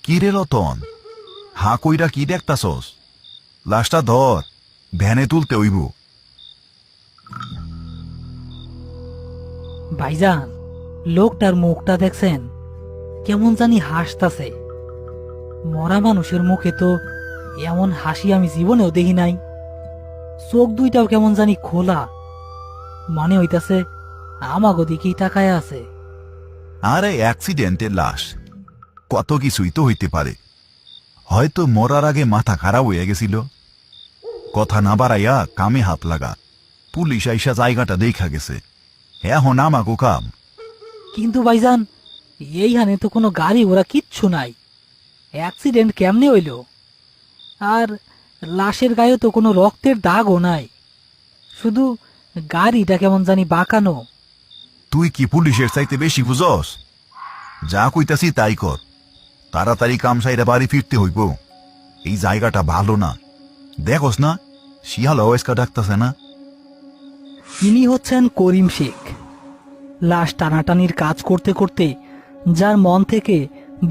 কি রে রতন, হা কইরা কি দেখতাছস? লাশটা ধর, ভ্যানে তুলতে হইব। ভাইজান, লোকটার মুখটা দেখছেন? কেমন জানি হাসতাছে। মরা মানুষের মুখে তো এমন হাসি আমি জীবনেও দেখি নাই। চোখ দুইটাও কেমন জানি খোলা, মনে হইতাছে আমাগো দিকেই তাকায় আছে। আরে অ্যাক্সিডেন্টের লাশ, কত কিছুই তো হইতে পারে। হয়তো মরার আগে মাথা খারাপ হয়ে গেছিল। কথা না বাড়াইয়া কামে হাত লাগা। পুলিশ আইসা জায়গাটা দেখা গেছে, এখন আমাগো কাম। কিন্তু ভাইজান, এইখানে তো কোনো গাড়ি ঘোড়া কিচ্ছু নাই। অ্যাক্সিডেন্ট কেমনে হইল? আর লাশের গায়ে তো কোনো রক্তের দাগও নাই, শুধু গাড়িটা কেমন জানি বাঁকানো। তুই কি পুলিশের চাইতে বেশি বুঝস? যা কইতাছি তাই কর, তাড়াতাড়ি কাম সাইরা বাড়ি ফিরতে হইব। এই জায়গাটা ভালো না, দেখোস না শিয়াল ওয়েস্কা ডাকতাছে না? ইনি হচ্ছেন করিম শেখ। লাশ টানাটানির কাজ করতে করতে যার মন থেকে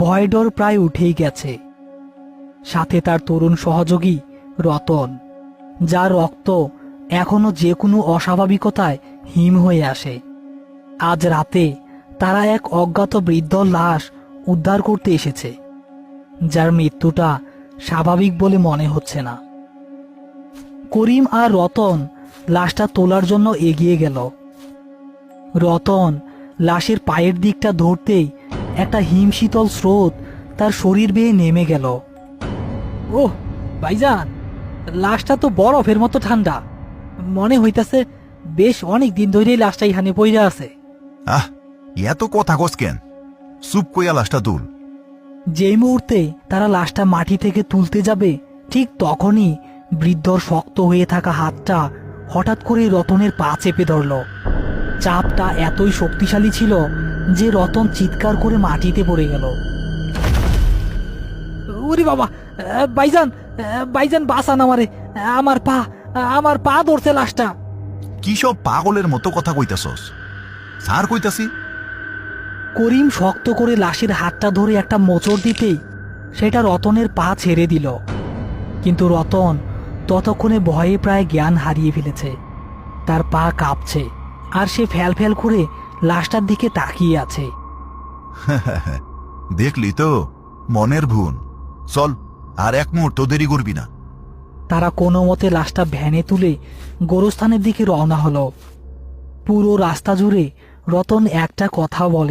ভয় ডর প্রায় উঠেই গেছে। সাথে তার তরুণ সহযোগী রতন, যার রক্ত এখনো যে কোনো অস্বাভাবিকতায় হিম হয়ে আসে। আজ রাতে তারা এক অজ্ঞাত বৃদ্ধর লাশ উদ্ধার করতে এসেছে, যার মৃত্যুটা স্বাভাবিক বলে মনে হচ্ছে না। করিম আর রতন লাশটা তোলার জন্য এগিয়ে গেল। রতন লাশের পায়ের দিকটা ধরতেই একটা হিমশীতল স্রোত তার শরীর বেয়ে নেমে গেল। ওহ ভাইজান, লাশটা তো বরফের মতো ঠান্ডা। মনে হইতাছে বেশ অনেক দিন ধরেই লাশটা ইহানে পইরা আছে। আহ, এত কথা কস কেন? চুপ কইয়া লাশটা তুল। যেই মুহূর্তে তারা লাশটা মাটি থেকে তুলতে যাবে, ঠিক তখনই বৃদ্ধর শক্ত হয়ে থাকা হাতটা হঠাৎ করে রতনের পা চেপে ধরল। চাপটা এতই শক্তিশালী ছিল যে রতন চিৎকার করে মাটিতে পড়ে গেল। ওরে বাবা, ভাইজান, ভাইজান বাঁচান আমারে, আমার পা ধরছে লাশটা। কি সব পাগলের মতো কথা কইতাছস? স্যার কইতাছি। করিম শক্ত করে লাশের হাতটা ধরে একটা মোচড় দিতেই সেটা রতনের পা ছেড়ে দিল। কিন্তু রতন ততক্ষণে ভয়ে প্রায় জ্ঞান হারিয়ে ফেলেছে। তার পা কাঁপছে আর সে ফ্যাল ফ্যাল করে লাশটার দিকে তাকিয়ে আছে। দেখলি তো, মনের ভুল। চল, আর এক মুহূর্ত দেরি করবি না। তারা কোনো মতে লাশটা ভ্যানে তুলে গোরস্থানের দিকে রওনা হলো। পুরো রাস্তা জুড়ে রতন একটা কথা বলে